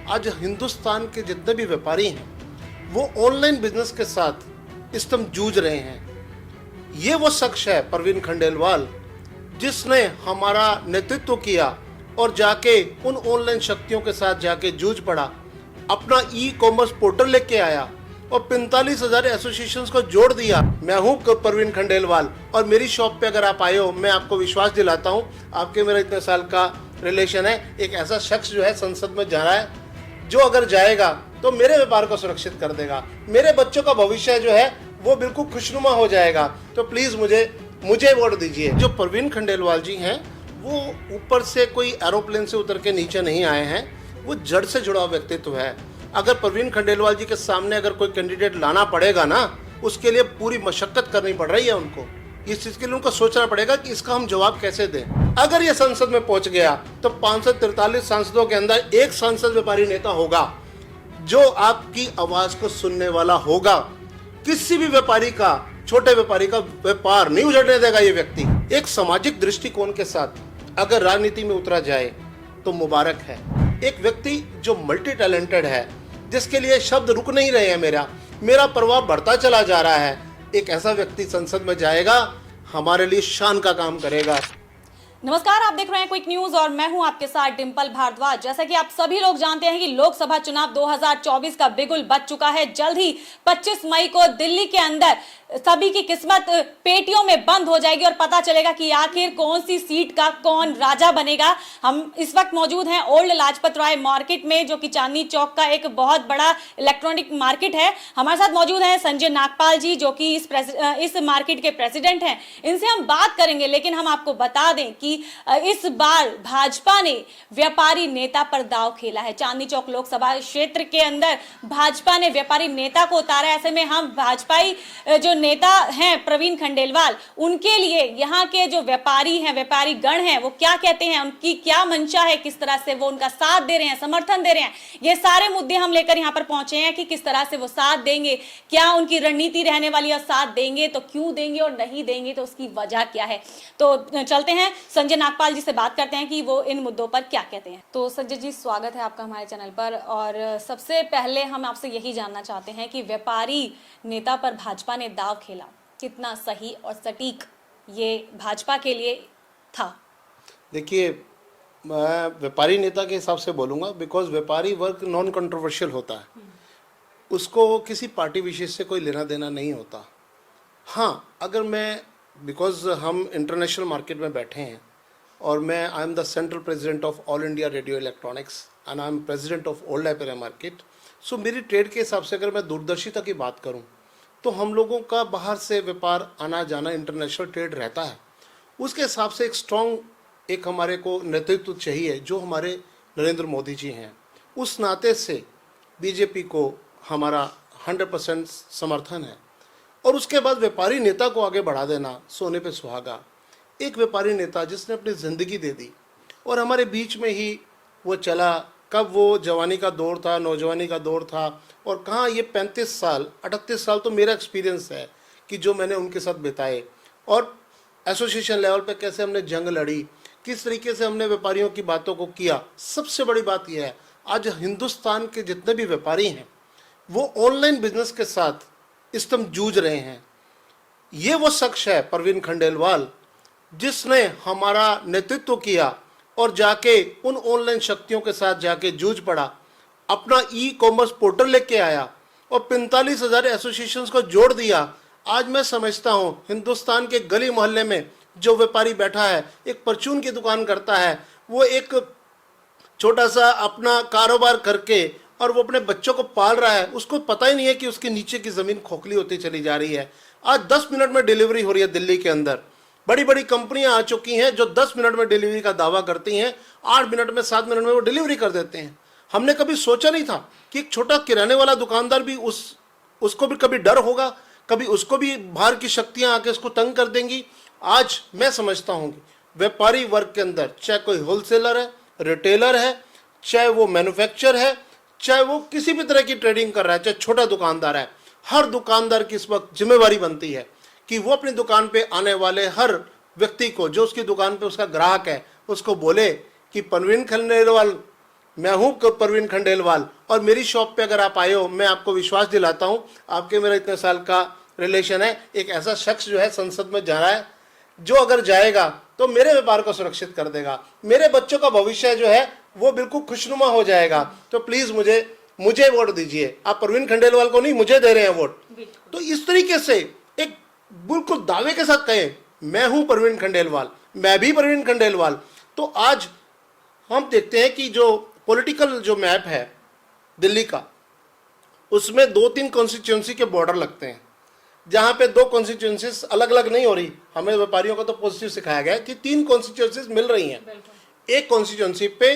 आज हिंदुस्तान के जितने भी व्यापारी हैं वो ऑनलाइन बिजनेस के साथ इस समय जूझ रहे हैं। ये वो शख्स है परवीन खंडेलवाल जिसने हमारा नेतृत्व किया और जाके उन ऑनलाइन शक्तियों के साथ जाके जूझ पड़ा, अपना ई कॉमर्स पोर्टल लेके आया और 45,000 एसोसिएशंस को जोड़ दिया। मैं हूं परवीन खंडेलवाल और मेरी शॉप पे अगर आप आए हो, मैं आपको विश्वास दिलाता हूं, आपके मेरा इतने साल का रिलेशन है, एक ऐसा शख्स जो है संसद में जा रहा है, जो अगर जाएगा तो मेरे व्यापार को सुरक्षित कर देगा, मेरे बच्चों का भविष्य जो है वो बिल्कुल खुशनुमा हो जाएगा। तो प्लीज मुझे वोट दीजिए। जो परवीन खंडेलवाल जी हैं वो ऊपर से कोई एरोप्लेन से उतर के नीचे नहीं आए हैं, वो जड़ से जुड़ा व्यक्तित्व है। अगर परवीन खंडेलवाल जी के सामने अगर कोई कैंडिडेट लाना पड़ेगा ना, उसके लिए पूरी मशक्कत करनी पड़ रही है उनको। इस चीज के लिए उनको सोचना पड़ेगा कि इसका हम जवाब कैसे दें। अगर ये संसद में पहुंच गया तो 543 सांसदों के अंदर एक सांसद व्यापारी नेता होगा जो आपकी आवाज को सुनने वाला होगा। किसी भी व्यापारी का, छोटे व्यापारी का व्यापार नहीं उजड़ने देगा ये व्यक्ति। एक सामाजिक दृष्टिकोण के साथ अगर राजनीति में उतरा जाए तो मुबारक है। एक व्यक्ति जो मल्टी टैलेंटेड है, जिसके लिए शब्द रुक नहीं रहे हैं, मेरा प्रभाव बढ़ता चला जा रहा है, एक ऐसा व्यक्ति संसद में जाएगा, हमारे लिए शान का काम करेगा। नमस्कार, आप देख रहे हैं क्विक न्यूज और मैं हूं आपके साथ डिंपल भारद्वाज। जैसा कि आप सभी लोग जानते हैं कि लोकसभा चुनाव 2024 का बिगुल बज चुका है। जल्द ही 25 मई को दिल्ली के अंदर सभी की किस्मत पेटियों में बंद हो जाएगी और पता चलेगा कि आखिर कौन सी सीट का कौन राजा बनेगा। हम इस वक्त मौजूद हैं ओल्ड लाजपत राय मार्केट में, जो कि चांदनी चौक का एक बहुत बड़ा इलेक्ट्रॉनिक मार्केट है। हमारे साथ मौजूद हैं संजय नागपाल जी, जो कि इस मार्केट के प्रेसिडेंट हैं। इनसे हम बात करेंगे, लेकिन हम आपको बता दें कि इस बार भाजपा ने व्यापारी नेता पर दांव खेला है। चांदनी चौक लोकसभा क्षेत्र के अंदर भाजपा ने व्यापारी नेता को उतारा। ऐसे में हम भाजपाई जो नेता हैं परवीन खंडेलवाल, उनके लिए यहाँ के जो व्यापारी हैं, व्यापारी गण हैं, वो क्या कहते हैं, उनकी क्या मंशा है, किस तरह से वो उनका साथ दे रहे हैं, समर्थन दे रहे हैं, ये सारे मुद्दे हम लेकर यहाँ पर पहुंचे हैं कि किस तरह से वो साथ देंगे, क्या उनकी रणनीति रहने वाली है, साथ देंगे तो क्यों देंगे और नहीं देंगे तो उसकी वजह क्या है। तो चलते हैं संजय नागपाल जी से बात करते हैं कि वो इन मुद्दों पर क्या कहते हैं। तो संजय जी, स्वागत है आपका हमारे चैनल पर। और सबसे पहले हम आपसे यही जानना चाहते हैं कि व्यापारी नेता पर भाजपा ने दांव खेला, कितना सही और सटीक ये भाजपा के लिए था? देखिए, मैं व्यापारी नेता के हिसाब से बोलूँगा, बिकॉज व्यापारी वर्क नॉन कंट्रोवर्शियल होता है, उसको किसी पार्टी विशेष से कोई लेना देना नहीं होता। हाँ, अगर मैं, बिकॉज हम इंटरनेशनल मार्केट में बैठे हैं और मैं I am the central president of All India Radio Electronics and I am president of old life market. So मेरी ट्रेड के हिसाब से अगर मैं दूरदर्शिता की बात करूं तो हम लोगों का बाहर से व्यापार आना जाना, इंटरनेशनल ट्रेड रहता है। उसके हिसाब से एक स्ट्रॉन्ग एक हमारे को नेतृत्व चाहिए जो हमारे नरेंद्र मोदी जी हैं। उस नाते से बीजेपी को हमारा 100% समर्थन है। और उसके बाद व्यापारी नेता को आगे बढ़ा देना सोने पे सुहागा। एक व्यापारी नेता जिसने अपनी ज़िंदगी दे दी और हमारे बीच में ही वो चला। कब वो जवानी का दौर था, नौजवानी का दौर था, और कहाँ ये 35 साल 38 साल तो मेरा एक्सपीरियंस है कि जो मैंने उनके साथ बिताए, और एसोसिएशन लेवल पे कैसे हमने जंग लड़ी, किस तरीके से हमने व्यापारियों की बातों को किया। सबसे बड़ी बात यह है, आज हिंदुस्तान के जितने भी व्यापारी हैं वो ऑनलाइन बिजनेस के साथ इस समय जूझ रहे हैं। ये वो शख्स है परवीन खंडेलवाल जिसने हमारा नेतृत्व किया और जाके उन ऑनलाइन शक्तियों के साथ जाके जूझ पड़ा, अपना ई कॉमर्स पोर्टल लेके आया और 45,000 एसोसिएशंस को जोड़ दिया। आज मैं समझता हूँ हिंदुस्तान के गली मोहल्ले में जो व्यापारी बैठा है, एक परचून की दुकान करता है, वो एक छोटा सा अपना कारोबार करके और वो अपने बच्चों को पाल रहा है, उसको पता ही नहीं है कि उसके नीचे की ज़मीन खोखली होती चली जा रही है। आज 10 मिनट में डिलीवरी हो रही है दिल्ली के अंदर। बड़ी बड़ी कंपनियां आ चुकी हैं जो 10 मिनट में डिलीवरी का दावा करती हैं, 8 मिनट में 7 मिनट में वो डिलीवरी कर देते हैं। हमने कभी सोचा नहीं था कि एक छोटा किराने वाला दुकानदार भी उसको भी कभी डर होगा, कभी उसको भी बाहर की शक्तियां आके उसको तंग कर देंगी। आज मैं समझता हूँ कि व्यापारी वर्ग के अंदर, चाहे कोई होलसेलर है, रिटेलर है, चाहे वो मैन्युफैक्चर है, चाहे वो किसी भी तरह की ट्रेडिंग कर रहा है, चाहे छोटा दुकानदार है, हर दुकानदार की इस वक्त जिम्मेवारी बनती है कि वो अपनी दुकान पे आने वाले हर व्यक्ति को, जो उसकी दुकान पे उसका ग्राहक है, उसको बोले कि परवीन खंडेलवाल, मैं हूं परवीन खंडेलवाल, और मेरी शॉप पे अगर आप आए हो, मैं आपको विश्वास दिलाता हूं, आपके मेरा इतने साल का रिलेशन है, एक ऐसा शख्स जो है संसद में जा रहा है, जो अगर जाएगा तो मेरे व्यापार को सुरक्षित कर देगा, मेरे बच्चों का भविष्य जो है वो बिल्कुल खुशनुमा हो जाएगा। तो प्लीज मुझे वोट दीजिए। आप परवीन खंडेलवाल को नहीं, मुझे दे रहे हैं वोट। तो इस तरीके से एक बिल्कुल दावे के साथ कहें, मैं हूं परवीन खंडेलवाल, मैं भी परवीन खंडेलवाल। तो आज हम देखते हैं कि जो पॉलिटिकल जो मैप है दिल्ली का, उसमें 2-3 कॉन्स्टिट्यूंसी के बॉर्डर लगते हैं, जहां पे 2 कॉन्स्टिट्यूंसीज अलग अलग नहीं हो रही। हमें व्यापारियों को तो पॉजिटिव सिखाया गया है कि 3 कॉन्स्टिट्यूंसीज मिल रही हैं। एक कॉन्स्टिट्यूंसी पे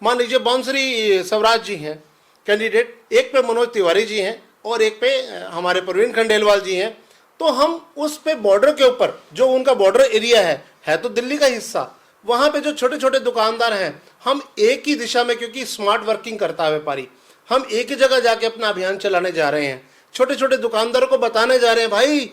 मान लीजिए बांसुरी स्वराज जी हैं कैंडिडेट, एक पे मनोज तिवारी जी हैं और एक पे हमारे परवीन खंडेलवाल जी हैं। तो हम उस पे बॉर्डर के ऊपर जो उनका बॉर्डर एरिया है तो दिल्ली का हिस्सा, वहां पे जो छोटे छोटे दुकानदार हैं, हम एक ही दिशा में, क्योंकि स्मार्ट वर्किंग करता है व्यापारी, हम एक ही जगह जाके अपना अभियान चलाने जा रहे हैं। छोटे छोटे दुकानदारों को बताने जा रहे हैं, भाई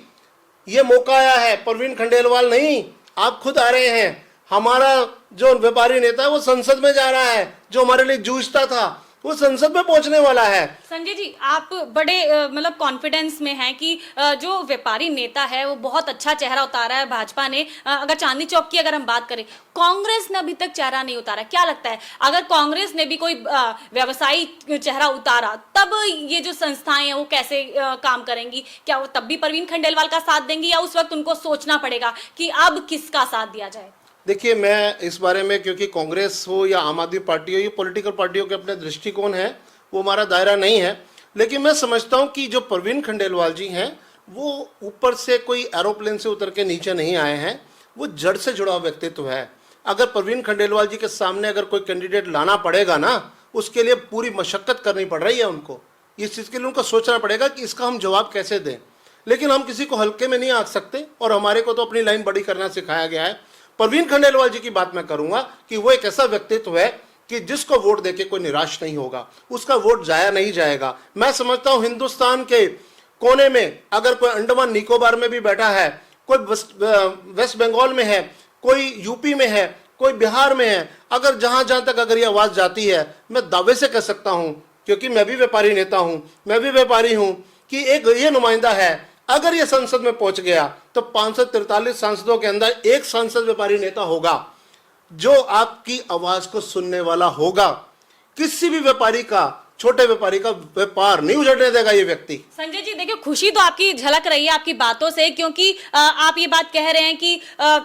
ये मौका आया है, परवीन खंडेलवाल नहीं, आप खुद आ रहे हैं। हमारा जो व्यापारी नेता है वो संसद में जा रहा है, जो हमारे लिए जूझता था वो संसद में पहुंचने वाला है। संजय जी, आप बड़े मतलब कॉन्फिडेंस में हैं कि जो व्यापारी नेता है वो बहुत अच्छा चेहरा उतारा है भाजपा ने। अगर चांदनी चौक की अगर हम बात करें, कांग्रेस ने अभी तक चेहरा नहीं उतारा। क्या लगता है, अगर कांग्रेस ने भी कोई व्यवसायी चेहरा उतारा, तब ये जो संस्थाएं हैं वो कैसे काम करेंगी? क्या वो तब भी परवीन खंडेलवाल का साथ देंगी, या उस वक्त उनको सोचना पड़ेगा कि अब किसका साथ दिया जाए? देखिए, मैं इस बारे में, क्योंकि कांग्रेस हो या आम आदमी पार्टी हो, ये पॉलिटिकल पार्टियों के अपने दृष्टिकोण है, वो हमारा दायरा नहीं है। लेकिन मैं समझता हूं कि जो परवीन खंडेलवाल जी हैं वो ऊपर से कोई एरोप्लेन से उतर के नीचे नहीं आए हैं, वो जड़ से जुड़ा व्यक्तित्व है। अगर परवीन खंडेलवाल जी के सामने अगर कोई कैंडिडेट लाना पड़ेगा ना, उसके लिए पूरी मशक्कत करनी पड़ रही है उनको। इस चीज़ के लिए उनको सोचना पड़ेगा कि इसका हम जवाब कैसे दें। लेकिन हम किसी को हल्के में नहीं आंक सकते, और हमारे को तो अपनी लाइन बड़ी करना सिखाया गया है। परवीन खंडेलवाल जी की बात मैं करूंगा कि वो एक ऐसा व्यक्तित्व है कि जिसको वोट देके कोई निराश नहीं होगा, उसका वोट जाया नहीं जाएगा। मैं समझता हूं हिंदुस्तान के कोने में अगर कोई अंडमान निकोबार में भी बैठा है, कोई वेस्ट बंगाल में है, कोई यूपी में है, कोई बिहार में है, अगर जहां जहां तक अगर ये आवाज जाती है, मैं दावे से कह सकता हूं, क्योंकि मैं भी व्यापारी नेता हूं, मैं भी व्यापारी हूं, कि एक ये नुमाइंदा है, अगर ये संसद में पहुंच गया तो 543 सांसदों के अंदर एक सांसद व्यापारी नेता होगा जो आपकी आवाज को सुनने वाला होगा। किसी भी व्यापारी का, छोटे व्यापारी का व्यापार नहीं उजड़ने देगा ये व्यक्ति। संजय जी, देखिए, खुशी तो आपकी झलक रही है आपकी बातों से, क्योंकि आप ये बात कह रहे हैं कि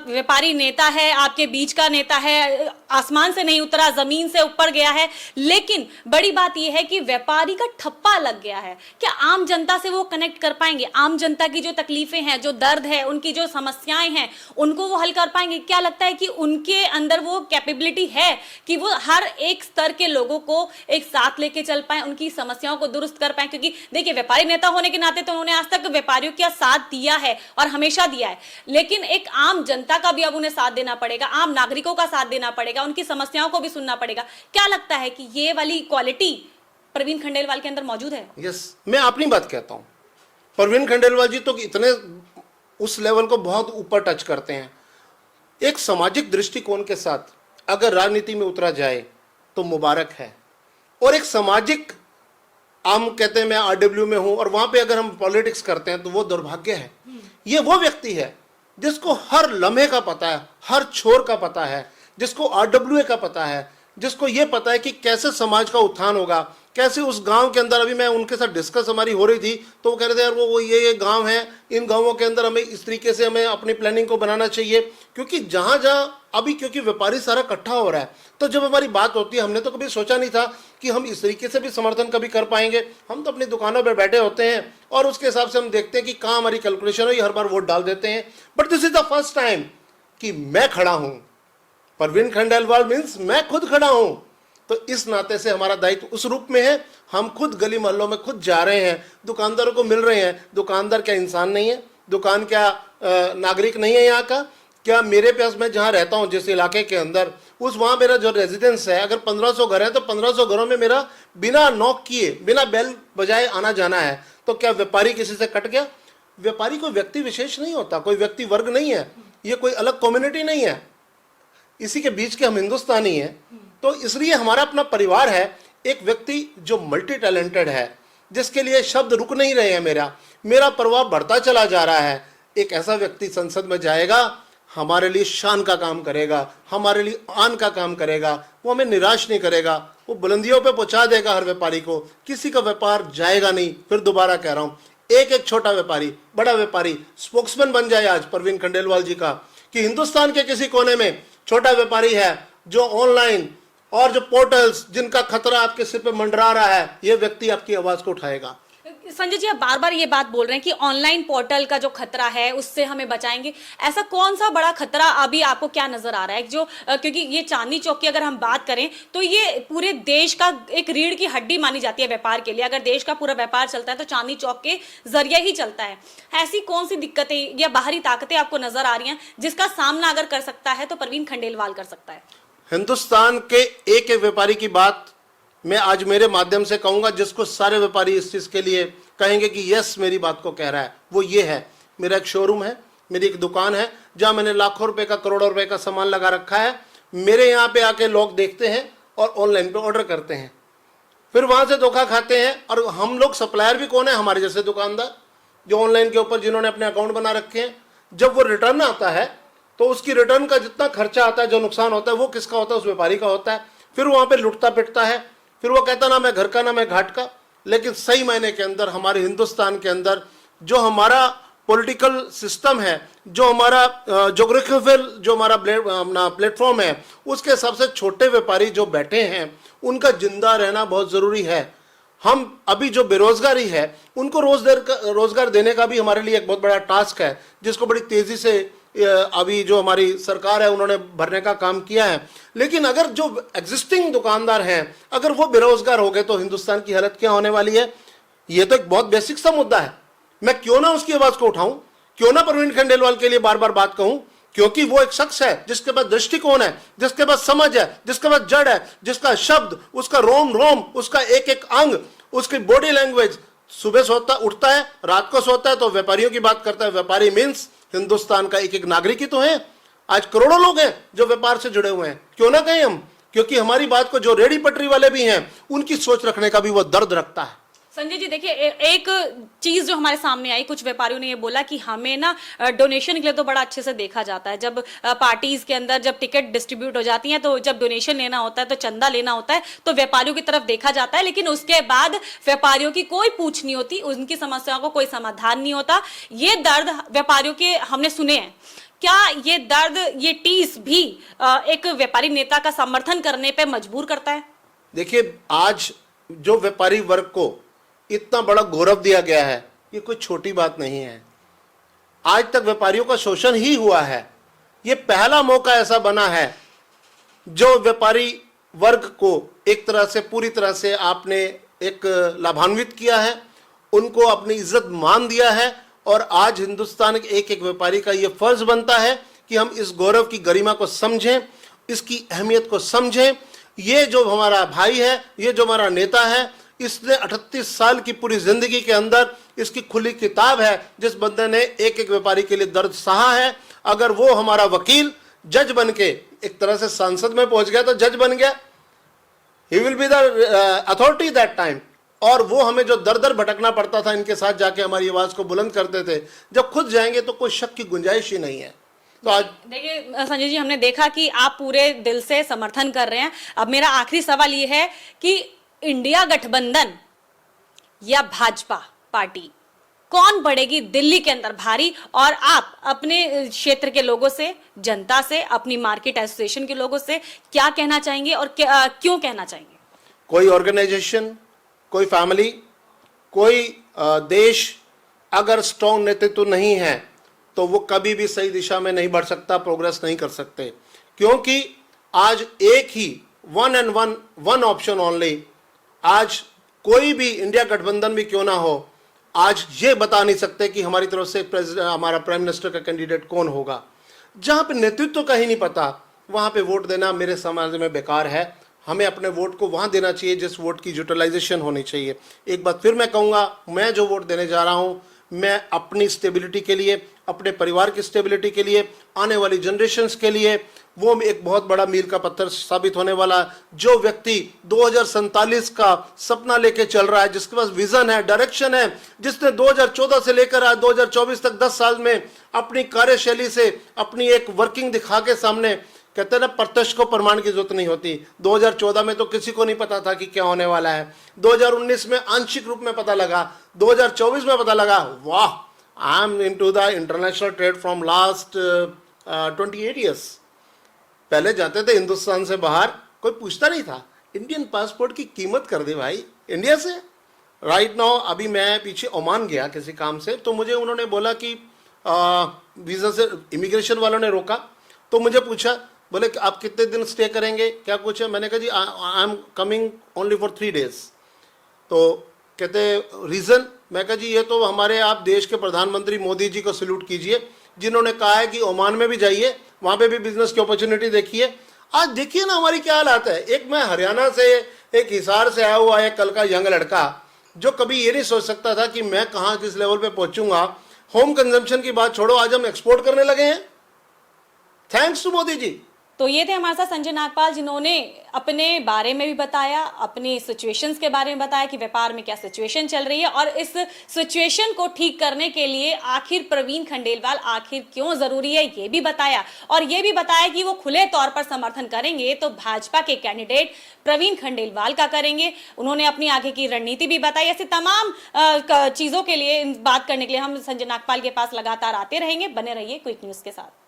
व्यापारी नेता है, आपके बीच का नेता है, आसमान से नहीं उतरा, जमीन से ऊपर गया है। लेकिन बड़ी बात यह है कि व्यापारी का ठप्पा लग गया है। क्या आम जनता से वो कनेक्ट कर पाएंगे? आम जनता की जो तकलीफें हैं, जो दर्द है, उनकी जो समस्याएं हैं, उनको वो हल कर पाएंगे? क्या लगता है कि उनके अंदर वो कैपेबिलिटी है कि वो हर एक स्तर के लोगों को एक साथ लेके चल पाए, उनकी समस्याओं को दुरुस्त कर पाए? क्योंकि देखिए, व्यापारी नेता होने के नाते तो उन्होंने आज तक व्यापारियों का साथ दिया है और हमेशा दिया है, लेकिन एक आम जनता का भी अब उन्हें साथ देना पड़ेगा, आम नागरिकों का साथ देना पड़ेगा, उनकी समस्याओं को भी सुनना पड़ेगा। क्या लगता है कि ये वाली क्वालिटी परवीन खंडेलवाल के अंदर मौजूद है? यस, मैं अपनी बात कहता हूं। परवीन खंडेलवाल जी तो इतने उस लेवल को बहुत ऊपर टच करते हैं। एक सामाजिक दृष्टिकोण के साथ अगर राजनीति में उतरा जाए तो मुबारक है, और एक सामाजिक, हम कहते हैं मैं आरडब्ल्यू में हूं और वहां पे अगर हम पॉलिटिक्स करते हैं तो वो दुर्भाग्य है। ये वो व्यक्ति है जिसको हर लम्हे का पता है, हर छोर का पता है, जिसको आरडब्ल्यूए का पता है, जिसको ये पता है कि कैसे समाज का उत्थान होगा, कैसे उस गांव के अंदर, अभी मैं उनके साथ डिस्कस हमारी हो रही थी तो वो कह रहे थे यार वो ये गांव है, इन गांवों के अंदर हमें इस तरीके से हमें अपनी प्लानिंग को बनाना चाहिए, क्योंकि जहां जहां अभी, क्योंकि व्यापारी सारा इकट्ठा हो रहा है, तो जब हमारी बात होती है, हमने तो कभी सोचा नहीं था कि हम इस तरीके से भी समर्थन कभी कर पाएंगे। हम तो अपनी दुकानों पर बैठे होते हैं और उसके हिसाब से हम देखते हैं कि कहाँ हमारी कैलकुलेशन है, हर बार वोट डाल देते हैं। But this is the first time कि मैं खड़ा हूं, परवीन खंडेलवाल मीन्स मैं खुद खड़ा हूं। तो इस नाते से हमारा दायित्व उस रूप में है, हम खुद गली मोहल्लों में खुद जा रहे हैं, दुकानदारों को मिल रहे हैं। दुकानदार क्या इंसान नहीं है? दुकान क्या नागरिक नहीं है यहाँ का? क्या मेरे पास, मैं जहाँ रहता हूँ जिस इलाके के अंदर, उस वहाँ मेरा जो रेजिडेंस है, अगर 1500 घर है तो 1500 घरों में मेरा बिना नॉक किए, बिना बेल बजाए आना जाना है। तो क्या व्यापारी किसी से कट गया? व्यापारी कोई व्यक्ति विशेष नहीं होता, कोई व्यक्ति वर्ग नहीं है, ये कोई अलग कम्युनिटी नहीं है। इसी के बीच के हम हिंदुस्तानी हैं, तो इसलिए हमारा अपना परिवार है। एक व्यक्ति जो मल्टी टैलेंटेड है, जिसके लिए शब्द रुक नहीं रहे हैं, मेरा प्रभाव बढ़ता चला जा रहा है, एक ऐसा व्यक्ति संसद में जाएगा, हमारे लिए शान का काम करेगा, हमारे लिए आन का काम करेगा, वो हमें निराश नहीं करेगा, वो बुलंदियों पे पहुंचा देगा हर व्यापारी को, किसी का व्यापार जाएगा नहीं। फिर दोबारा कह रहा हूं, एक एक छोटा व्यापारी, बड़ा व्यापारी स्पोक्समैन बन जाए आज परवीन खंडेलवाल जी का, कि हिंदुस्तान के किसी कोने में छोटा व्यापारी है जो ऑनलाइन और जो पोर्टल्स जिनका खतरा आपके सिर पे मंडरा रहा है, ये व्यक्ति आपकी आवाज को उठाएगा। संजय जी, आप बार बार ये बात बोल रहे हैं कि ऑनलाइन पोर्टल का जो खतरा है उससे हमें बचाएंगे। ऐसा कौन सा बड़ा खतरा अभी आपको क्या नजर आ रहा है जो क्योंकि ये चांदनी चौक की अगर हम बात करें तो ये पूरे देश का एक रीढ़ की हड्डी मानी जाती है व्यापार के लिए। अगर देश का पूरा व्यापार चलता है तो चांदनी चौक के जरिए ही चलता है। ऐसी कौन सी दिक्कतें या बाहरी ताकतें आपको नजर आ रही हैं जिसका सामना अगर कर सकता है तो परवीन खंडेलवाल कर सकता है? हिंदुस्तान के एक एक व्यापारी की बात मैं आज मेरे माध्यम से कहूंगा, जिसको सारे व्यापारी इस चीज के लिए कहेंगे कि यस मेरी बात को कह रहा है, वो ये है। मेरा एक शोरूम है, मेरी एक दुकान है जहां मैंने लाखों रुपए का, करोड़ों रुपए का सामान लगा रखा है। मेरे यहाँ पे आके लोग देखते हैं और ऑनलाइन पे ऑर्डर करते हैं, फिर वहां से धोखा खाते हैं। और हम लोग सप्लायर भी कौन है? हमारे जैसे दुकानदार जो ऑनलाइन के ऊपर जिन्होंने अपने अकाउंट बना रखे हैं। जब वो रिटर्न आता है तो उसकी रिटर्न का जितना खर्चा आता है, जो नुकसान होता है, वो किसका होता है? उस व्यापारी का होता है। फिर वहां पे लुटता पिटता है, फिर वो कहता ना मैं घर का ना मैं घाट का। लेकिन सही मायने के अंदर हमारे हिंदुस्तान के अंदर जो हमारा पॉलिटिकल सिस्टम है, जो हमारा जोग्राफिकल जो हमारा प्लेटफॉर्म है, उसके हिसाब से छोटे व्यापारी जो बैठे हैं उनका जिंदा रहना बहुत जरूरी है। हम अभी जो बेरोजगारी है उनको रोजगार देने का भी हमारे लिए एक बहुत बड़ा टास्क है, जिसको बड़ी तेजी से अभी जो हमारी सरकार है उन्होंने भरने का काम किया है। लेकिन अगर जो एग्जिस्टिंग दुकानदार हैं अगर वो बेरोजगार हो गए तो हिंदुस्तान की हालत क्या होने वाली है? ये तो एक बहुत बेसिक सा मुद्दा है। मैं क्यों ना उसकी आवाज को उठाऊं, क्यों ना परवीन खंडेलवाल के लिए बार बार बात कहूं, क्योंकि वो एक शख्स है जिसके पास दृष्टिकोण है, जिसके पास समझ है, जिसके पास जड़ है, जिसका शब्द, उसका रोम रोम, उसका एक एक अंग, उसकी बॉडी लैंग्वेज, सुबह सोता उठता है, रात को सोता है तो व्यापारियों की बात करता है। व्यापारी मीन्स हिंदुस्तान का एक एक नागरिक ही तो है। आज करोड़ों लोग हैं जो व्यापार से जुड़े हुए हैं, क्यों ना कहें हम, क्योंकि हमारी बात को जो रेडी पटरी वाले भी हैं उनकी सोच रखने का भी वो दर्द रखता है। संजय जी देखिए, एक चीज जो हमारे सामने आई, कुछ व्यापारियों ने ये बोला कि हमें ना डोनेशन के लिए तो बड़ा अच्छे से देखा जाता है। जब पार्टीज के अंदर जब टिकट डिस्ट्रीब्यूट हो जाती हैं तो जब डोनेशन लेना होता है तो चंदा लेना होता है तो व्यापारियों की तरफ देखा जाता है, लेकिन उसके बाद व्यापारियों की कोई पूछ नहीं होती, उनकी समस्याओं को कोई समाधान नहीं होता। ये दर्द व्यापारियों के हमने सुने हैं। क्या ये दर्द, ये टीस भी एक व्यापारी नेता का समर्थन करने पर मजबूर करता है? देखिए, आज जो व्यापारी वर्ग को इतना बड़ा गौरव दिया गया है, ये कोई छोटी बात नहीं है। आज तक व्यापारियों का शोषण ही हुआ है। ये पहला मौका ऐसा बना है जो व्यापारी वर्ग को एक तरह से, पूरी तरह से आपने एक लाभान्वित किया है, उनको अपनी इज्जत मान दिया है। और आज हिंदुस्तान के एक एक व्यापारी का ये फर्ज बनता है कि हम इस गौरव की गरिमा को समझें, इसकी अहमियत को समझें। ये जो हमारा भाई है, ये जो हमारा नेता है, इसने 38 साल की पूरी जिंदगी के अंदर इसकी खुली किताब है। जिस बंदे ने एक एक व्यापारी के लिए दर्द सहा है, अगर वो हमारा वकील जज बन के एक तरह से संसद में पहुंच गया तो जज बन गया, he will be the authority that time. और वो हमें जो दर दर भटकना पड़ता था, इनके साथ जाके हमारी आवाज को बुलंद करते थे, जब खुद जाएंगे तो कोई शक की गुंजाइश ही नहीं है। तो आज देखिए संजय जी, हमने देखा कि आप पूरे दिल से समर्थन कर रहे हैं। अब मेरा आखिरी सवाल ये है कि इंडिया गठबंधन या भाजपा पार्टी कौन बढ़ेगी दिल्ली के अंदर भारी? और आप अपने क्षेत्र के लोगों से, जनता से, अपनी मार्केट एसोसिएशन के लोगों से क्या कहना चाहेंगे और क्यों कहना चाहेंगे? कोई ऑर्गेनाइजेशन, कोई फैमिली, कोई देश अगर स्ट्रॉन्ग नेतृत्व नहीं है तो वो कभी भी सही दिशा में नहीं बढ़ सकता, प्रोग्रेस नहीं कर सकते। क्योंकि आज एक ही वन ऑप्शन ओनली, आज कोई भी इंडिया गठबंधन भी क्यों ना हो, आज ये बता नहीं सकते कि हमारी तरफ से हमारा प्राइम मिनिस्टर का कैंडिडेट कौन होगा। जहां पे नेतृत्व का ही नहीं पता, वहां पे वोट देना मेरे समाज में बेकार है। हमें अपने वोट को वहां देना चाहिए जिस वोट की यूटिलाइजेशन होनी चाहिए। एक बात फिर मैं कहूंगा, मैं जो वोट देने जा रहा हूं, मैं अपनी स्टेबिलिटी के लिए, अपने परिवार की स्टेबिलिटी के लिए, आने वाली जनरेशन्स के लिए, वो एक बहुत बड़ा मील का पत्थर साबित होने वाला है। जो व्यक्ति 2047 का सपना लेके चल रहा है, जिसके पास विजन है, डायरेक्शन है, जिसने 2014 से लेकर आज 2024 तक 10 साल में अपनी कार्यशैली से अपनी एक वर्किंग दिखा के सामने, कहते हैं ना, प्रत्यक्ष को प्रमाण की जरूरत नहीं होती। 2014 में तो किसी को नहीं पता था कि क्या होने वाला है, 2019 में आंशिक रूप में पता लगा, 2024 में पता लगा। वाह, I am into the international trade from last 28 years. पहले जाते थे हिंदुस्तान से बाहर, कोई पूछता नहीं था। इंडियन पासपोर्ट की कीमत कर दी भाई इंडिया से। राइट नाउ अभी मैं पीछे ओमान गया किसी काम से, तो मुझे उन्होंने बोला कि वीज़ा से इमिग्रेशन वालों ने रोका, तो मुझे पूछा, बोले कि आप कितने दिन स्टे करेंगे, क्या कुछ है। मैंने कहा जी I am coming only for 3 days. तो कहते रीज़न, मैं कहा जी ये तो हमारे आप देश के प्रधानमंत्री मोदी जी को सल्यूट कीजिए, जिन्होंने कहा है कि ओमान में भी जाइए, वहाँ पे भी बिजनेस की अपॉर्चुनिटी देखिए। आज देखिए ना हमारी क्या हालत है। एक मैं हरियाणा से, एक हिसार से आया हुआ एक कल का यंग लड़का, जो कभी ये नहीं सोच सकता था कि मैं कहाँ किस लेवल पे पहुँचूंगा। होम कंजम्पशन की बात छोड़ो, आज हम एक्सपोर्ट करने लगे हैं, थैंक्स टू मोदी जी। तो ये थे हमारे साथ संजय नागपाल, जिन्होंने अपने बारे में भी बताया, अपनी सिचुएशंस के बारे में बताया कि व्यापार में क्या सिचुएशन चल रही है, और इस सिचुएशन को ठीक करने के लिए आखिर प्रवीण खंडेलवाल आखिर क्यों जरूरी है ये भी बताया, और ये भी बताया कि वो खुले तौर पर समर्थन करेंगे तो भाजपा के कैंडिडेट प्रवीण खंडेलवाल का करेंगे। उन्होंने अपनी आगे की रणनीति भी बताई। ऐसी तमाम चीजों के लिए, बात करने के लिए हम संजय नागपाल के पास लगातार आते रहेंगे। बने रहिए क्विक न्यूज के साथ।